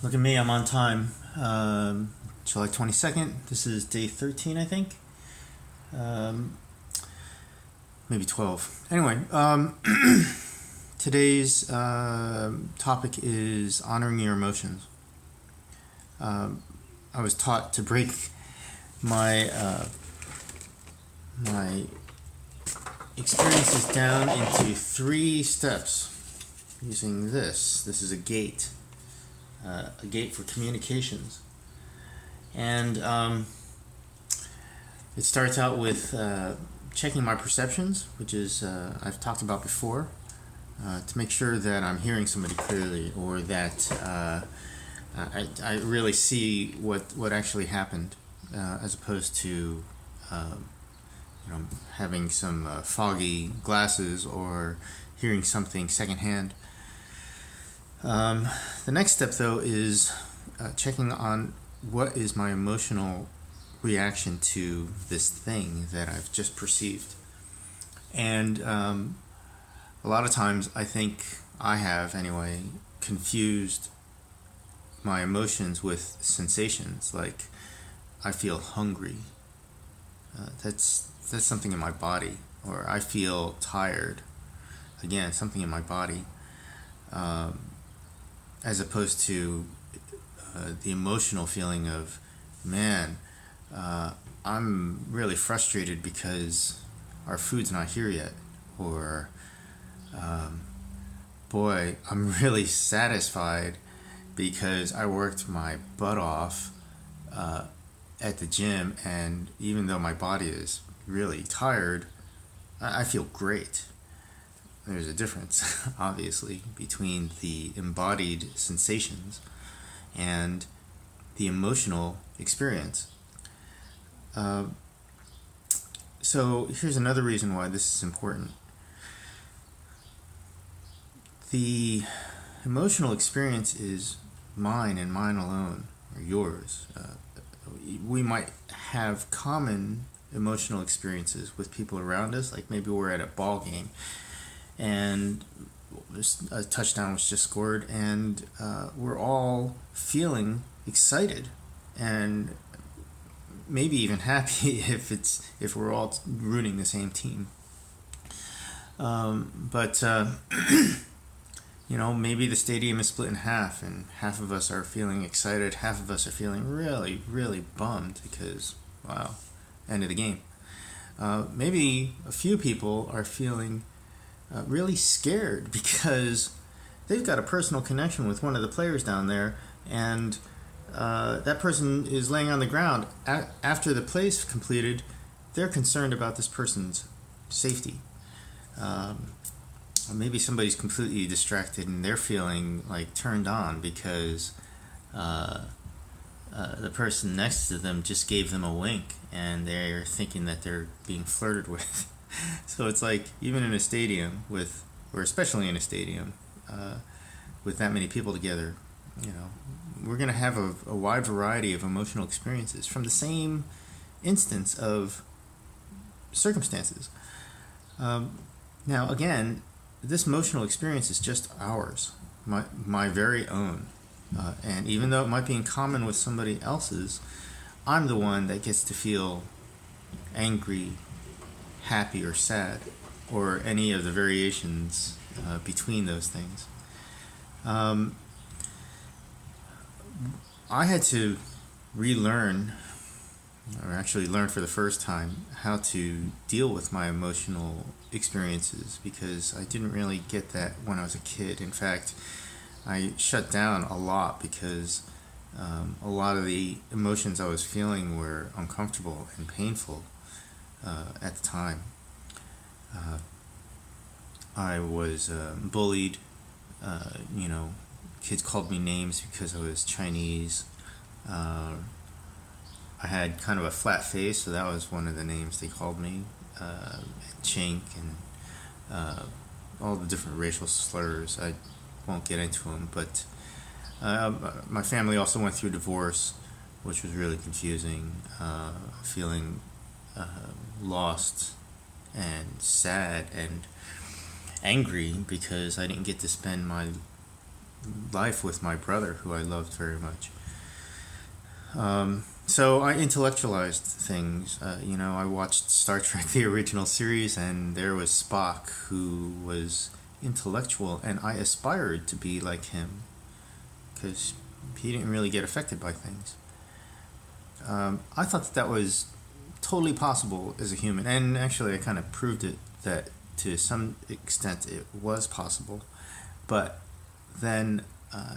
Look at me, I'm on time. July 22nd. This is day 13, I think. Um, Maybe 12. Anyway, today's topic is honoring your emotions. I was taught to break my experiences down into 3 steps using this. This is a gate for communications. And it starts out with checking my perceptions, which is I've talked about before, to make sure that I'm hearing somebody clearly, or that I really see what actually happened, as opposed to having some foggy glasses or hearing something secondhand. The next step, though, is checking on what is my emotional reaction to this thing that I've just perceived. And a lot of times I think I have, anyway, confused my emotions with sensations. Like, I feel hungry. That's something in my body. Or I feel tired. Again, something in my body. As opposed to the emotional feeling of, man, I'm really frustrated because our food's not here yet. Or, boy, I'm really satisfied because I worked my butt off at the gym, and even though my body is really tired, I feel great. There's a difference, obviously, between the embodied sensations and the emotional experience. So here's another reason why this is important. The emotional experience is mine and mine alone, or yours. We might have common emotional experiences with people around us, like maybe we're at a ball game and a touchdown was just scored, and we're all feeling excited and maybe even happy if we're all rooting the same team. But maybe the stadium is split in half, and half of us are feeling excited, half of us are feeling really, really bummed because, wow, end of the game. Maybe a few people are feeling really scared because they've got a personal connection with one of the players down there, and that person is laying on the ground. After the play's completed, they're concerned about this person's safety. Maybe somebody's completely distracted and they're feeling like turned on because the person next to them just gave them a wink and they're thinking that they're being flirted with. So it's like, even in a stadium or especially in a stadium with that many people together, we're going to have a wide variety of emotional experiences from the same instance of circumstances. Now, again, this emotional experience is just ours, my very own. And even though it might be in common with somebody else's, I'm the one that gets to feel angry, happy, or sad, or any of the variations between those things. I had to relearn, or actually learn for the first time, how to deal with my emotional experiences, because I didn't really get that when I was a kid. In fact, I shut down a lot because a lot of the emotions I was feeling were uncomfortable and painful at the time. I was bullied. Kids called me names because I was Chinese. I had kind of a flat face, so that was one of the names they called me. Chink and all the different racial slurs. I won't get into them, but my family also went through divorce, which was really confusing. Feeling lost and sad and angry because I didn't get to spend my life with my brother, who I loved very much. So I intellectualized things. I watched Star Trek, the original series, and there was Spock, who was intellectual, and I aspired to be like him because he didn't really get affected by things. I thought that was totally possible as a human, and actually I kind of proved it that to some extent it was possible. But then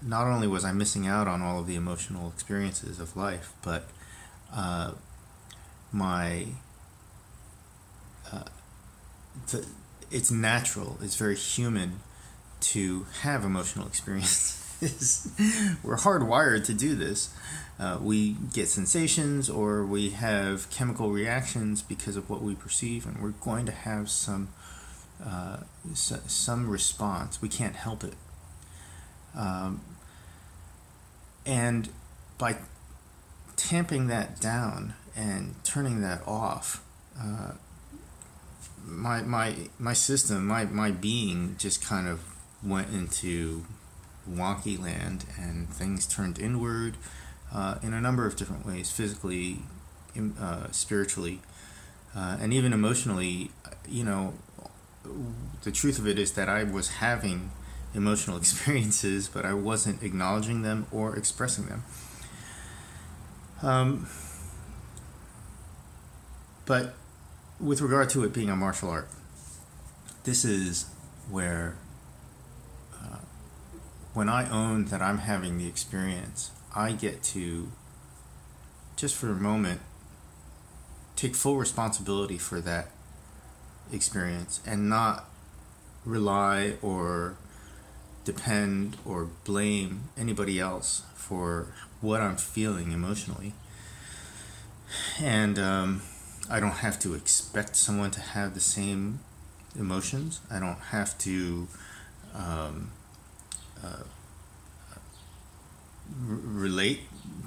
not only was I missing out on all of the emotional experiences of life, but my it's natural, it's very human to have emotional experiences. We're hardwired to do this. We get sensations or we have chemical reactions because of what we perceive, and we're going to have some response. We can't help it. And by tamping that down and turning that off, my system, my being just kind of went into wonky land, and things turned inward in a number of different ways, physically, spiritually, and even emotionally. The truth of it is that I was having emotional experiences, but I wasn't acknowledging them or expressing them. But with regard to it being a martial art, this is where when I own that I'm having the experience, I get to, just for a moment, take full responsibility for that experience and not rely or depend or blame anybody else for what I'm feeling emotionally. And I don't have to expect someone to have the same emotions. I don't have to relate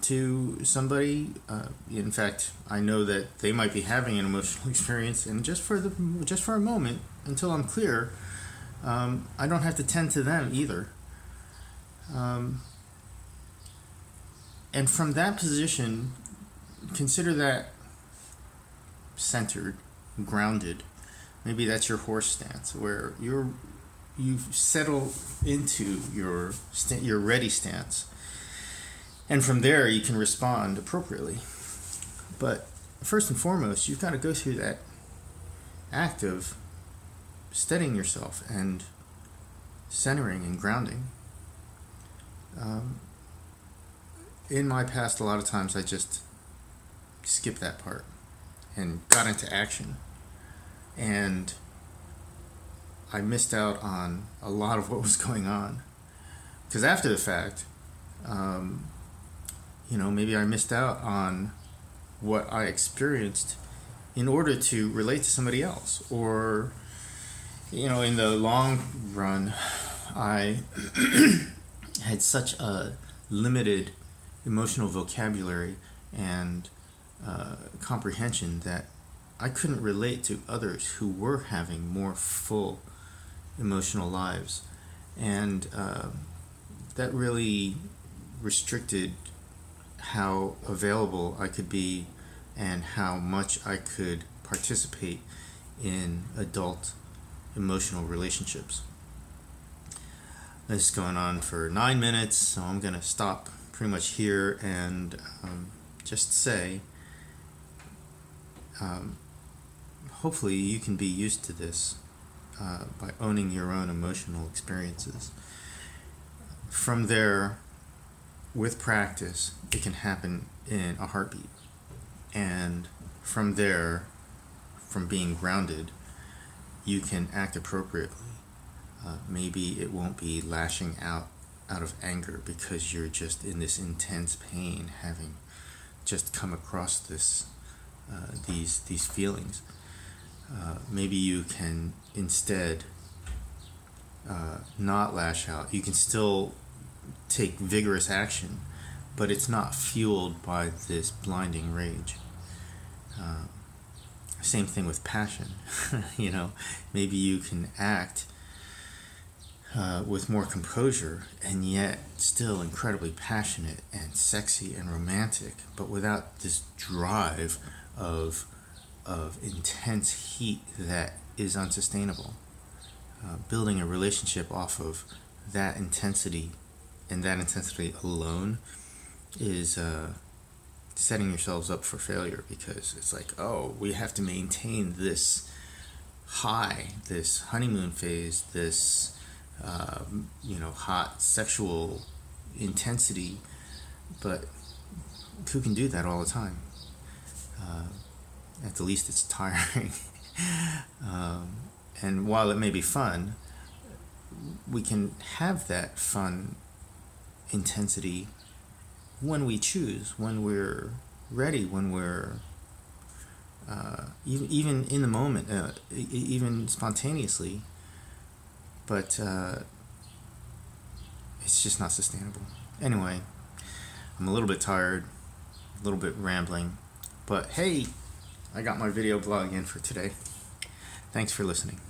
to somebody. In fact, I know that they might be having an emotional experience, and just for a moment, until I'm clear, I don't have to tend to them either. And from that position, consider that centered, grounded. Maybe that's your horse stance, where you've settled into your ready stance, and from there you can respond appropriately. But first and foremost, you've got to go through that act of steadying yourself and centering and grounding. In my past, a lot of times I just skipped that part and got into action, and I missed out on a lot of what was going on, because after the fact, maybe I missed out on what I experienced in order to relate to somebody else, or in the long run, I had such a limited emotional vocabulary and comprehension that I couldn't relate to others who were having more full emotional lives, and that really restricted how available I could be and how much I could participate in adult emotional relationships. This is going on for 9 minutes, so I'm going to stop pretty much here and just say, hopefully you can be used to this by owning your own emotional experiences. From there, with practice, it can happen in a heartbeat. And from there, from being grounded, you can act appropriately. Maybe it won't be lashing out of anger because you're just in this intense pain, having just come across these feelings. Maybe you can instead not lash out. You can still take vigorous action, but it's not fueled by this blinding rage. Same thing with passion. Maybe you can act with more composure, and yet still incredibly passionate and sexy and romantic, but without this drive of intense heat that is unsustainable. Building a relationship off of that intensity and that intensity alone is setting yourselves up for failure, because it's like, oh, we have to maintain this high, this honeymoon phase, this hot sexual intensity, but who can do that all the time? At the least, it's tiring. And while it may be fun, we can have that fun intensity when we choose, when we're ready, when we're even in the moment, even spontaneously. But it's just not sustainable. Anyway, I'm a little bit tired, a little bit rambling, but hey, I got my video blog in for today. Thanks for listening.